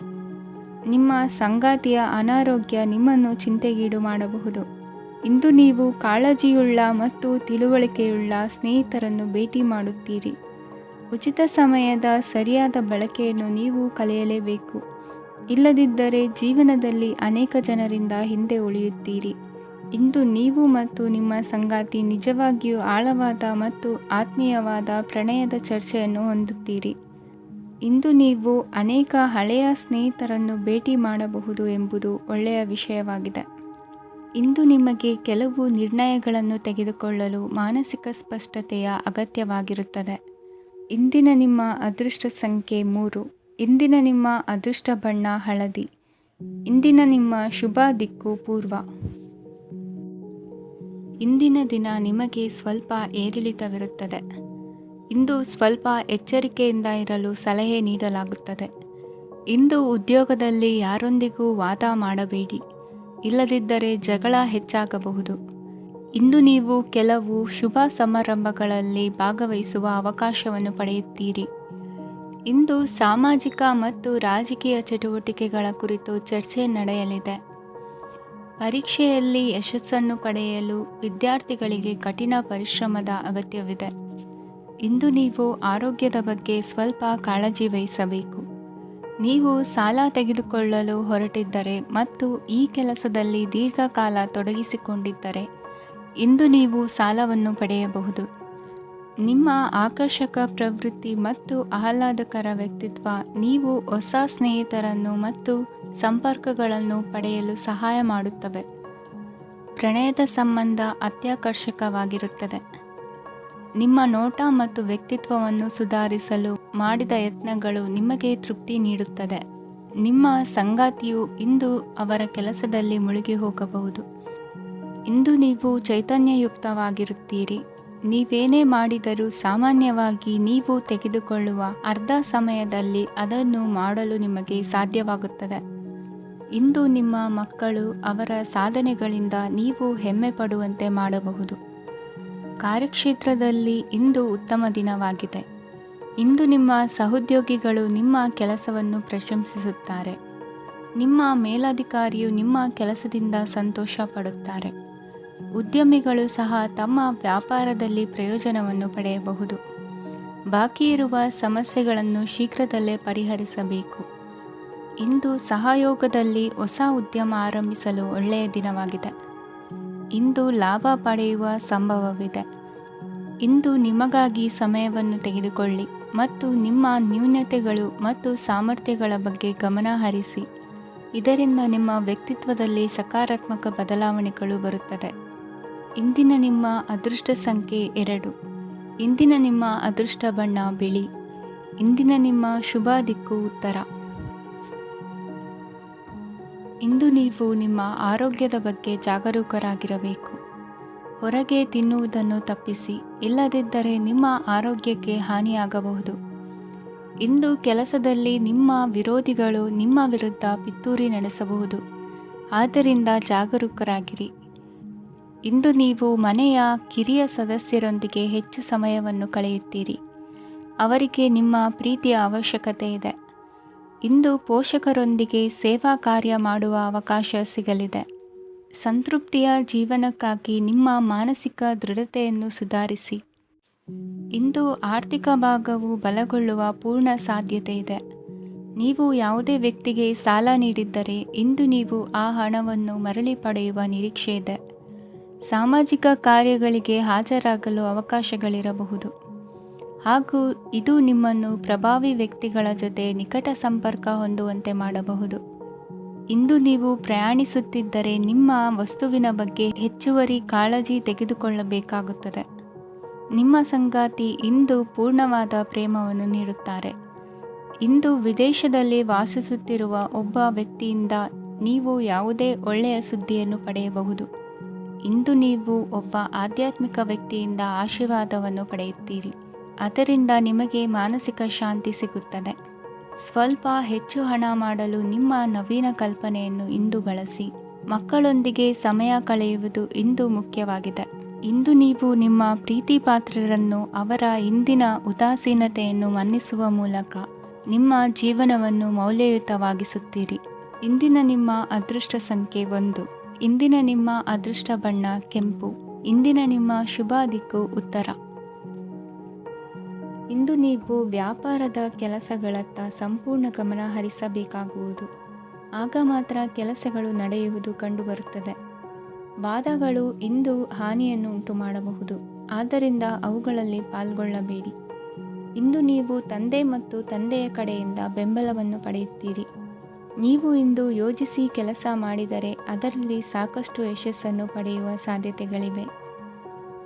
ನಿಮ್ಮ ಸಂಗಾತಿಯ ಅನಾರೋಗ್ಯ ನಿಮ್ಮನ್ನು ಚಿಂತೆಗೀಡು ಮಾಡಬಹುದು. ಇಂದು ನೀವು ಕಾಳಜಿಯುಳ್ಳ ಮತ್ತು ತಿಳುವಳಿಕೆಯುಳ್ಳ ಸ್ನೇಹಿತರನ್ನು ಭೇಟಿ ಮಾಡುತ್ತೀರಿ. ಉಚಿತ ಸಮಯದ ಸರಿಯಾದ ಬಳಕೆಯನ್ನು ನೀವು ಕಲಿಯಲೇಬೇಕು. ಇಲ್ಲದಿದ್ದರೆ ಜೀವನದಲ್ಲಿ ಅನೇಕ ಜನರಿಂದ ಹಿಂದೆ ಉಳಿಯುತ್ತೀರಿ. ಇಂದು ನೀವು ಮತ್ತು ನಿಮ್ಮ ಸಂಗಾತಿ ನಿಜವಾಗಿಯೂ ಆಳವಾದ ಮತ್ತು ಆತ್ಮೀಯವಾದ ಪ್ರಣಯದ ಚರ್ಚೆಯನ್ನು ಹೊಂದುತ್ತೀರಿ. ಇಂದು ನೀವು ಅನೇಕ ಹಳೆಯ ಸ್ನೇಹಿತರನ್ನು ಭೇಟಿ ಮಾಡಬಹುದು ಎಂಬುದು ಒಳ್ಳೆಯ ವಿಷಯವಾಗಿದೆ. ಇಂದು ನಿಮಗೆ ಕೆಲವು ನಿರ್ಣಯಗಳನ್ನು ತೆಗೆದುಕೊಳ್ಳಲು ಮಾನಸಿಕ ಸ್ಪಷ್ಟತೆಯ ಅಗತ್ಯವಾಗಿರುತ್ತದೆ. ಇಂದಿನ ನಿಮ್ಮ ಅದೃಷ್ಟ ಸಂಖ್ಯೆ 3. ಇಂದಿನ ನಿಮ್ಮ ಅದೃಷ್ಟ ಬಣ್ಣ ಹಳದಿ. ಇಂದಿನ ನಿಮ್ಮ ಶುಭ ದಿಕ್ಕು ಪೂರ್ವ. ಇಂದಿನ ದಿನ ನಿಮಗೆ ಸ್ವಲ್ಪ ಏರಿಳಿತವಿರುತ್ತದೆ. ಇಂದು ಸ್ವಲ್ಪ ಎಚ್ಚರಿಕೆಯಿಂದ ಇರಲು ಸಲಹೆ ನೀಡಲಾಗುತ್ತದೆ. ಇಂದು ಉದ್ಯೋಗದಲ್ಲಿ ಯಾರೊಂದಿಗೂ ವಾದ ಮಾಡಬೇಡಿ, ಇಲ್ಲದಿದ್ದರೆ ಜಗಳ ಹೆಚ್ಚಾಗಬಹುದು. ಇಂದು ನೀವು ಕೆಲವು ಶುಭ ಸಮಾರಂಭಗಳಲ್ಲಿ ಭಾಗವಹಿಸುವ ಅವಕಾಶವನ್ನು ಪಡೆಯುತ್ತೀರಿ. ಇಂದು ಸಾಮಾಜಿಕ ಮತ್ತು ರಾಜಕೀಯ ಚಟುವಟಿಕೆಗಳ ಕುರಿತು ಚರ್ಚೆ ನಡೆಯಲಿದೆ. ಪರೀಕ್ಷೆಯಲ್ಲಿ ಯಶಸ್ಸನ್ನು ಪಡೆಯಲು ವಿದ್ಯಾರ್ಥಿಗಳಿಗೆ ಕಠಿಣ ಪರಿಶ್ರಮದ ಅಗತ್ಯವಿದೆ. ಇಂದು ನೀವು ಆರೋಗ್ಯದ ಬಗ್ಗೆ ಸ್ವಲ್ಪ ಕಾಳಜಿ ವಹಿಸಬೇಕು. ನೀವು ಸಾಲ ತೆಗೆದುಕೊಳ್ಳಲು ಹೊರಟಿದ್ದರೆ ಮತ್ತು ಈ ಕೆಲಸದಲ್ಲಿ ದೀರ್ಘಕಾಲ ತೊಡಗಿಸಿಕೊಂಡಿದ್ದರೆ ಇಂದು ನೀವು ಸಾಲವನ್ನು ಪಡೆಯಬಹುದು. ನಿಮ್ಮ ಆಕರ್ಷಕ ಪ್ರವೃತ್ತಿ ಮತ್ತು ಆಹ್ಲಾದಕರ ವ್ಯಕ್ತಿತ್ವ ನೀವು ಹೊಸ ಸ್ನೇಹಿತರನ್ನು ಮತ್ತು ಸಂಪರ್ಕಗಳನ್ನು ಪಡೆಯಲು ಸಹಾಯ ಮಾಡುತ್ತವೆ. ಪ್ರಣಯದ ಸಂಬಂಧ ಅತ್ಯಾಕರ್ಷಕವಾಗಿರುತ್ತದೆ. ನಿಮ್ಮ ನೋಟ ಮತ್ತು ವ್ಯಕ್ತಿತ್ವವನ್ನು ಸುಧಾರಿಸಲು ಮಾಡಿದ ಯತ್ನಗಳು ನಿಮಗೆ ತೃಪ್ತಿ ನೀಡುತ್ತದೆ. ನಿಮ್ಮ ಸಂಗಾತಿಯು ಇಂದು ಅವರ ಕೆಲಸದಲ್ಲಿ ಮುಳುಗಿ ಹೋಗಬಹುದು. ಇಂದು ನೀವು ಚೈತನ್ಯಯುಕ್ತವಾಗಿರುತ್ತೀರಿ. ನೀವೇನೇ ಮಾಡಿದರೂ ಸಾಮಾನ್ಯವಾಗಿ ನೀವು ತೆಗೆದುಕೊಳ್ಳುವ ಅರ್ಧ ಸಮಯದಲ್ಲಿ ಅದನ್ನು ಮಾಡಲು ನಿಮಗೆ ಸಾಧ್ಯವಾಗುತ್ತದೆ. ಇಂದು ನಿಮ್ಮ ಮಕ್ಕಳು ಅವರ ಸಾಧನೆಗಳಿಂದ ನೀವು ಹೆಮ್ಮೆ ಪಡುವಂತೆ ಮಾಡಬಹುದು. ಕಾರ್ಯಕ್ಷೇತ್ರದಲ್ಲಿ ಇಂದು ಉತ್ತಮ ದಿನವಾಗಿದೆ. ಇಂದು ನಿಮ್ಮ ಸಹೋದ್ಯೋಗಿಗಳು ನಿಮ್ಮ ಕೆಲಸವನ್ನು ಪ್ರಶಂಸಿಸುತ್ತಾರೆ. ನಿಮ್ಮ ಮೇಲಧಿಕಾರಿಯು ನಿಮ್ಮ ಕೆಲಸದಿಂದ ಸಂತೋಷ ಪಡುತ್ತಾರೆ. ಉದ್ಯಮಿಗಳು ಸಹ ತಮ್ಮ ವ್ಯಾಪಾರದಲ್ಲಿ ಪ್ರಯೋಜನವನ್ನು ಪಡೆಯಬಹುದು. ಬಾಕಿ ಇರುವ ಸಮಸ್ಯೆಗಳನ್ನು ಶೀಘ್ರದಲ್ಲೇ ಪರಿಹರಿಸಬೇಕು. ಇಂದು ಸಹಯೋಗದಲ್ಲಿ ಹೊಸ ಉದ್ಯಮ ಆರಂಭಿಸಲು ಒಳ್ಳೆಯ ದಿನವಾಗಿದೆ. ಇಂದು ಲಾಭ ಪಡೆಯುವ ಸಂಭವವಿದೆ. ಇಂದು ನಿಮಗಾಗಿ ಸಮಯವನ್ನು ತೆಗೆದುಕೊಳ್ಳಿ ಮತ್ತು ನಿಮ್ಮ ನ್ಯೂನತೆಗಳು ಮತ್ತು ಸಾಮರ್ಥ್ಯಗಳ ಬಗ್ಗೆ ಗಮನ ಹರಿಸಿ. ಇದರಿಂದ ನಿಮ್ಮ ವ್ಯಕ್ತಿತ್ವದಲ್ಲಿ ಸಕಾರಾತ್ಮಕ ಬದಲಾವಣೆಗಳು ಬರುತ್ತದೆ. ಇಂದಿನ ನಿಮ್ಮ ಅದೃಷ್ಟ ಸಂಖ್ಯೆ 2. ಇಂದಿನ ನಿಮ್ಮ ಅದೃಷ್ಟ ಬಣ್ಣ ಬಿಳಿ. ಇಂದಿನ ನಿಮ್ಮ ಶುಭ ದಿಕ್ಕು ಉತ್ತರ. ಇಂದು ನೀವು ನಿಮ್ಮ ಆರೋಗ್ಯದ ಬಗ್ಗೆ ಜಾಗರೂಕರಾಗಿರಬೇಕು. ಹೊರಗೆ ತಿನ್ನುವುದನ್ನು ತಪ್ಪಿಸಿ, ಇಲ್ಲದಿದ್ದರೆ ನಿಮ್ಮ ಆರೋಗ್ಯಕ್ಕೆ ಹಾನಿಯಾಗಬಹುದು. ಇಂದು ಕೆಲಸದಲ್ಲಿ ನಿಮ್ಮ ವಿರೋಧಿಗಳು ನಿಮ್ಮ ವಿರುದ್ಧ ಪಿತೂರಿ ನಡೆಸಬಹುದು. ಆದ್ದರಿಂದ ಜಾಗರೂಕರಾಗಿರಿ. ಇಂದು ನೀವು ಮನೆಯ ಕಿರಿಯ ಸದಸ್ಯರೊಂದಿಗೆ ಹೆಚ್ಚು ಸಮಯವನ್ನು ಕಳೆಯುತ್ತೀರಿ. ಅವರಿಗೆ ನಿಮ್ಮ ಪ್ರೀತಿಯ ಅವಶ್ಯಕತೆ ಇದೆ. ಇಂದು ಪೋಷಕರೊಂದಿಗೆ ಸೇವಾ ಕಾರ್ಯ ಮಾಡುವ ಅವಕಾಶ ಸಿಗಲಿದೆ. ಸಂತೃಪ್ತಿಯ ಜೀವನಕ್ಕಾಗಿ ನಿಮ್ಮ ಮಾನಸಿಕ ದೃಢತೆಯನ್ನು ಸುಧಾರಿಸಿ. ಇಂದು ಆರ್ಥಿಕ ಭಾಗವು ಬಲಗೊಳ್ಳುವ ಪೂರ್ಣ ಸಾಧ್ಯತೆ ಇದೆ. ನೀವು ಯಾವುದೇ ವ್ಯಕ್ತಿಗೆ ಸಾಲ ನೀಡಿದ್ದರೆ ಇಂದು ನೀವು ಆ ಹಣವನ್ನು ಮರಳಿ ಪಡೆಯುವ ನಿರೀಕ್ಷೆ ಇದೆ. ಸಾಮಾಜಿಕ ಕಾರ್ಯಗಳಿಗೆ ಹಾಜರಾಗಲು ಅವಕಾಶಗಳಿರಬಹುದು ಹಾಗೂ ಇದು ನಿಮ್ಮನ್ನು ಪ್ರಭಾವಿ ವ್ಯಕ್ತಿಗಳ ಜೊತೆ ನಿಕಟ ಸಂಪರ್ಕ ಹೊಂದುವಂತೆ ಮಾಡಬಹುದು. ಇಂದು ನೀವು ಪ್ರಯಾಣಿಸುತ್ತಿದ್ದರೆ ನಿಮ್ಮ ವಸ್ತುವಿನ ಬಗ್ಗೆ ಹೆಚ್ಚುವರಿ ಕಾಳಜಿ ತೆಗೆದುಕೊಳ್ಳಬೇಕಾಗುತ್ತದೆ. ನಿಮ್ಮ ಸಂಗಾತಿ ಇಂದು ಪೂರ್ಣವಾದ ಪ್ರೇಮವನ್ನು ನೀಡುತ್ತಾರೆ. ಇಂದು ವಿದೇಶದಲ್ಲಿ ವಾಸಿಸುತ್ತಿರುವ ಒಬ್ಬ ವ್ಯಕ್ತಿಯಿಂದ ನೀವು ಯಾವುದೇ ಒಳ್ಳೆಯ ಸುದ್ದಿಯನ್ನು ಪಡೆಯಬಹುದು. ಇಂದು ನೀವು ಒಬ್ಬ ಆಧ್ಯಾತ್ಮಿಕ ವ್ಯಕ್ತಿಯಿಂದ ಆಶೀರ್ವಾದವನ್ನು ಪಡೆಯುತ್ತೀರಿ. ಅದರಿಂದ ನಿಮಗೆ ಮಾನಸಿಕ ಶಾಂತಿ ಸಿಗುತ್ತದೆ. ಸ್ವಲ್ಪ ಹೆಚ್ಚು ಹಣ ಮಾಡಲು ನಿಮ್ಮ ನವೀನ ಕಲ್ಪನೆಯನ್ನು ಇಂದು ಬಳಸಿ. ಮಕ್ಕಳೊಂದಿಗೆ ಸಮಯ ಕಳೆಯುವುದು ಇಂದು ಮುಖ್ಯವಾಗಿದೆ. ಇಂದು ನೀವು ನಿಮ್ಮ ಪ್ರೀತಿ ಪಾತ್ರರನ್ನು ಅವರ ಇಂದಿನ ಉದಾಸೀನತೆಯನ್ನು ಮನ್ನಿಸುವ ಮೂಲಕ ನಿಮ್ಮ ಜೀವನವನ್ನು ಮೌಲ್ಯಯುತವಾಗಿಸುತ್ತೀರಿ. ಇಂದಿನ ನಿಮ್ಮ ಅದೃಷ್ಟ ಸಂಖ್ಯೆ 1. ಇಂದಿನ ನಿಮ್ಮ ಅದೃಷ್ಟ ಬಣ್ಣ ಕೆಂಪು. ಇಂದಿನ ನಿಮ್ಮ ಶುಭ ದಿಕ್ಕು ಉತ್ತರ. ಇಂದು ನೀವು ವ್ಯಾಪಾರದ ಕೆಲಸಗಳತ್ತ ಸಂಪೂರ್ಣ ಗಮನ ಹರಿಸಬೇಕಾಗುವುದು. ಆಗ ಮಾತ್ರ ಕೆಲಸಗಳು ನಡೆಯುವುದು ಕಂಡುಬರುತ್ತದೆ. ವಾದಗಳು ಇಂದು ಹಾನಿಯನ್ನು ಉಂಟು ಮಾಡಬಹುದು, ಆದ್ದರಿಂದ ಅವುಗಳಲ್ಲಿ ಪಾಲ್ಗೊಳ್ಳಬೇಡಿ. ಇಂದು ನೀವು ತಂದೆ ಮತ್ತು ತಂದೆಯ ಕಡೆಯಿಂದ ಬೆಂಬಲವನ್ನು ಪಡೆಯುತ್ತೀರಿ. ನೀವು ಇಂದು ಯೋಜಿಸಿ ಕೆಲಸ ಮಾಡಿದರೆ ಅದರಲ್ಲಿ ಸಾಕಷ್ಟು ಯಶಸ್ಸನ್ನು ಪಡೆಯುವ ಸಾಧ್ಯತೆಗಳಿವೆ.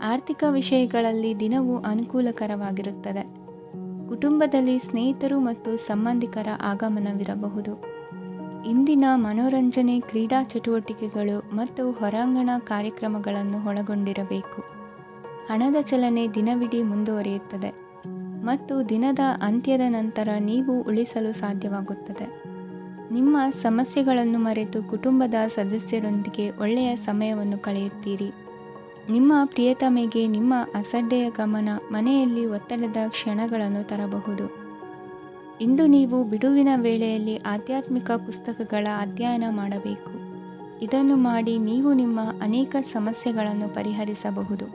ಆರ್ಥಿಕ ವಿಷಯಗಳಲ್ಲಿ ದಿನವು ಅನುಕೂಲಕರವಾಗಿರುತ್ತದೆ. ಕುಟುಂಬದಲ್ಲಿ ಸ್ನೇಹಿತರು ಮತ್ತು ಸಂಬಂಧಿಕರ ಆಗಮನವಿರಬಹುದು. ಇಂದಿನ ಮನೋರಂಜನೆ ಕ್ರೀಡಾ ಚಟುವಟಿಕೆಗಳು ಮತ್ತು ಹೊರಾಂಗಣ ಕಾರ್ಯಕ್ರಮಗಳನ್ನು ಒಳಗೊಂಡಿರಬೇಕು. ಹಣದ ಚಲನೆ ದಿನವಿಡೀ ಮುಂದುವರಿಯುತ್ತದೆ ಮತ್ತು ದಿನದ ಅಂತ್ಯದ ನಂತರ ನೀವು ಉಳಿಸಲು ಸಾಧ್ಯವಾಗುತ್ತದೆ. ನಿಮ್ಮ ಸಮಸ್ಯೆಗಳನ್ನು ಮರೆತು ಕುಟುಂಬದ ಸದಸ್ಯರೊಂದಿಗೆ ಒಳ್ಳೆಯ ಸಮಯವನ್ನು ಕಳೆಯುತ್ತೀರಿ. ನಿಮ್ಮ ಪ್ರಿಯತಮೆಗೆ ನಿಮ್ಮ ಅಸಡ್ಡೆಯ ಗಮನ ಮನೆಯಲ್ಲಿ ಒತ್ತಡದ ಕ್ಷಣಗಳನ್ನು ತರಬಹುದು. ಇಂದು ನೀವು ಬಿಡುವಿನ ವೇಳೆಯಲ್ಲಿ ಆಧ್ಯಾತ್ಮಿಕ ಪುಸ್ತಕಗಳ ಅಧ್ಯಯನ ಮಾಡಬೇಕು. ಇದನ್ನು ಮಾಡಿ ನೀವು ನಿಮ್ಮ ಅನೇಕ ಸಮಸ್ಯೆಗಳನ್ನು ಪರಿಹರಿಸಬಹುದು.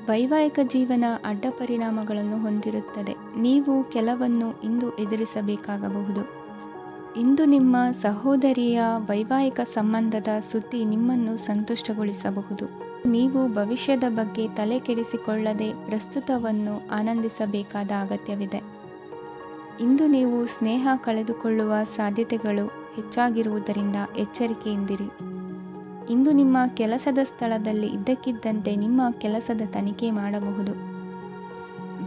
ವೈವಾಹಿಕ ಜೀವನ ಅಡ್ಡ ಪರಿಣಾಮಗಳನ್ನು ಹೊಂದಿರುತ್ತದೆ. ನೀವು ಕೆಲವನ್ನು ಇಂದು ಎದುರಿಸಬೇಕಾಗಬಹುದು. ಇಂದು ನಿಮ್ಮ ಸಹೋದರಿಯ ವೈವಾಹಿಕ ಸಂಬಂಧದ ಸುದ್ದಿ ನಿಮ್ಮನ್ನು ಸಂತುಷ್ಟಗೊಳಿಸಬಹುದು. ನೀವು ಭವಿಷ್ಯದ ಬಗ್ಗೆ ತಲೆ ಕೆಡಿಸಿಕೊಳ್ಳದೆ ಪ್ರಸ್ತುತವನ್ನು ಆನಂದಿಸಬೇಕಾದ ಅಗತ್ಯವಿದೆ. ಇಂದು ನೀವು ಸ್ನೇಹ ಕಳೆದುಕೊಳ್ಳುವ ಸಾಧ್ಯತೆಗಳು ಹೆಚ್ಚಾಗಿರುವುದರಿಂದ ಎಚ್ಚರಿಕೆಯಿಂದಿರಿ. ಇಂದು ನಿಮ್ಮ ಕೆಲಸದ ಸ್ಥಳದಲ್ಲಿ ಇದ್ದಕ್ಕಿದ್ದಂತೆ ನಿಮ್ಮ ಕೆಲಸದ ತನಿಖೆ ಮಾಡಬಹುದು.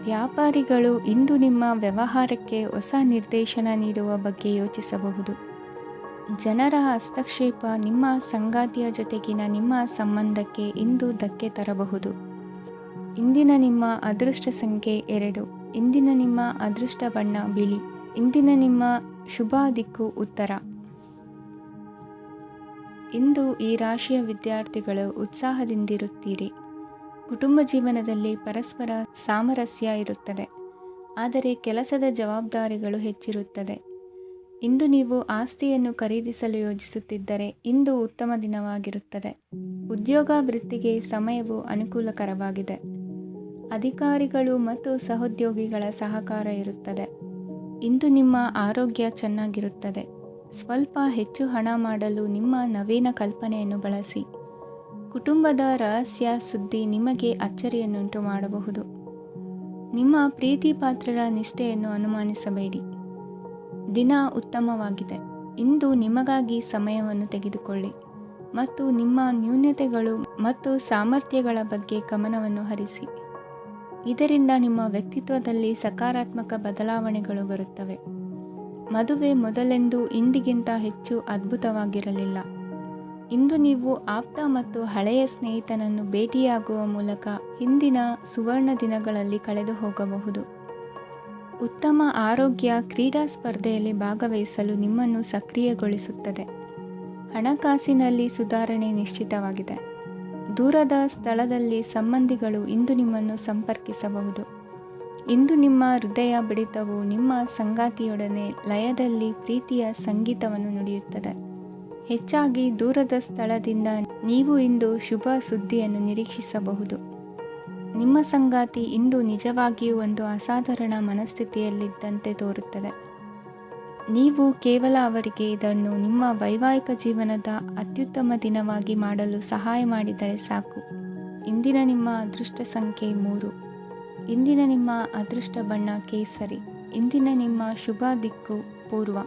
ವ್ಯಾಪಾರಿಗಳು ಇಂದು ನಿಮ್ಮ ವ್ಯವಹಾರಕ್ಕೆ ಹೊಸ ನಿರ್ದೇಶನ ನೀಡುವ ಬಗ್ಗೆ ಯೋಚಿಸಬಹುದು. ಜನರ ಹಸ್ತಕ್ಷೇಪ ನಿಮ್ಮ ಸಂಗಾತಿಯ ಜೊತೆಗಿನ ನಿಮ್ಮ ಸಂಬಂಧಕ್ಕೆ ಇಂದು ಧಕ್ಕೆ ತರಬಹುದು. ಇಂದಿನ ನಿಮ್ಮ ಅದೃಷ್ಟ ಸಂಖ್ಯೆ 2. ಇಂದಿನ ನಿಮ್ಮ ಅದೃಷ್ಟ ಬಣ್ಣ ಬಿಳಿ. ಇಂದಿನ ನಿಮ್ಮ ಶುಭ ದಿಕ್ಕು ಉತ್ತರ. ಇಂದು ಈ ರಾಶಿಯ ವಿದ್ಯಾರ್ಥಿಗಳು ಉತ್ಸಾಹದಿಂದಿರುತ್ತೀರಿ. ಕುಟುಂಬ ಜೀವನದಲ್ಲಿ ಪರಸ್ಪರ ಸಾಮರಸ್ಯ ಇರುತ್ತದೆ, ಆದರೆ ಕೆಲಸದ ಜವಾಬ್ದಾರಿಗಳು ಹೆಚ್ಚಿರುತ್ತದೆ. ಇಂದು ನೀವು ಆಸ್ತಿಯನ್ನು ಖರೀದಿಸಲು ಯೋಜಿಸುತ್ತಿದ್ದರೆ ಇಂದು ಉತ್ತಮ ದಿನವಾಗಿರುತ್ತದೆ. ಉದ್ಯೋಗ ವೃತ್ತಿಗೆ ಸಮಯವು ಅನುಕೂಲಕರವಾಗಿದೆ. ಅಧಿಕಾರಿಗಳು ಮತ್ತು ಸಹೋದ್ಯೋಗಿಗಳ ಸಹಕಾರ ಇರುತ್ತದೆ. ಇಂದು ನಿಮ್ಮ ಆರೋಗ್ಯ ಚೆನ್ನಾಗಿರುತ್ತದೆ. ಸ್ವಲ್ಪ ಹೆಚ್ಚು ಹಣ ಮಾಡಲು ನಿಮ್ಮ ನವೀನ ಕಲ್ಪನೆಯನ್ನು ಬಳಸಿ. ಕುಟುಂಬದ ರಹಸ್ಯ ಸುದ್ದಿ ನಿಮಗೆ ಅಚ್ಚರಿಯನ್ನುಂಟು ಮಾಡಬಹುದು. ನಿಮ್ಮ ಪ್ರೀತಿ ಪಾತ್ರರ ನಿಷ್ಠೆಯನ್ನು ಅನುಮಾನಿಸಬೇಡಿ. ದಿನ ಉತ್ತಮವಾಗಿದೆ. ಇಂದು ನಿಮಗಾಗಿ ಸಮಯವನ್ನು ತೆಗೆದುಕೊಳ್ಳಿ ಮತ್ತು ನಿಮ್ಮ ನ್ಯೂನತೆಗಳು ಮತ್ತು ಸಾಮರ್ಥ್ಯಗಳ ಬಗ್ಗೆ ಗಮನವನ್ನು ಹರಿಸಿ. ಇದರಿಂದ ನಿಮ್ಮ ವ್ಯಕ್ತಿತ್ವದಲ್ಲಿ ಸಕಾರಾತ್ಮಕ ಬದಲಾವಣೆಗಳು ಬರುತ್ತವೆ. ಮದುವೆ ಮೊದಲೆಂದು ಇಂದಿಗಿಂತ ಹೆಚ್ಚು ಅದ್ಭುತವಾಗಿರಲಿಲ್ಲ. ಇಂದು ನೀವು ಆಪ್ತ ಮತ್ತು ಹಳೆಯ ಸ್ನೇಹಿತನನ್ನು ಭೇಟಿಯಾಗುವ ಮೂಲಕ ಹಿಂದಿನ ಸುವರ್ಣ ದಿನಗಳಲ್ಲಿ ಕಳೆದು ಹೋಗಬಹುದು. ಉತ್ತಮ ಆರೋಗ್ಯ ಕ್ರೀಡಾ ಸ್ಪರ್ಧೆಯಲ್ಲಿ ಭಾಗವಹಿಸಲು ನಿಮ್ಮನ್ನು ಸಕ್ರಿಯಗೊಳಿಸುತ್ತದೆ. ಹಣಕಾಸಿನಲ್ಲಿ ಸುಧಾರಣೆ ನಿಶ್ಚಿತವಾಗಿದೆ. ದೂರದ ಸ್ಥಳದಲ್ಲಿ ಸಂಬಂಧಿಗಳು ಇಂದು ನಿಮ್ಮನ್ನು ಸಂಪರ್ಕಿಸಬಹುದು. ಇಂದು ನಿಮ್ಮ ಹೃದಯ ಬಡಿತವು ನಿಮ್ಮ ಸಂಗಾತಿಯೊಡನೆ ಲಯದಲ್ಲಿ ಪ್ರೀತಿಯ ಸಂಗೀತವನ್ನು ನುಡಿಯುತ್ತದೆ. ಹೆಚ್ಚಾಗಿ ದೂರದ ಸ್ಥಳದಿಂದ ನೀವು ಇಂದು ಶುಭ ಸುದ್ದಿಯನ್ನು ನಿರೀಕ್ಷಿಸಬಹುದು. ನಿಮ್ಮ ಸಂಗಾತಿ ಇಂದು ನಿಜವಾಗಿಯೂ ಒಂದು ಅಸಾಧಾರಣ ಮನಸ್ಥಿತಿಯಲ್ಲಿದ್ದಂತೆ ತೋರುತ್ತದೆ. ನೀವು ಕೇವಲ ಅವರಿಗೆ ಇದನ್ನು ನಿಮ್ಮ ವೈವಾಹಿಕ ಜೀವನದ ಅತ್ಯುತ್ತಮ ದಿನವಾಗಿ ಮಾಡಲು ಸಹಾಯ ಮಾಡಿದರೆ ಸಾಕು. ಇಂದಿನ ನಿಮ್ಮ ಅದೃಷ್ಟ ಸಂಖ್ಯೆ 3. ಇಂದಿನ ನಿಮ್ಮ ಅದೃಷ್ಟ ಬಣ್ಣ ಕೇಸರಿ. ಇಂದಿನ ನಿಮ್ಮ ಶುಭ ದಿಕ್ಕು ಪೂರ್ವ.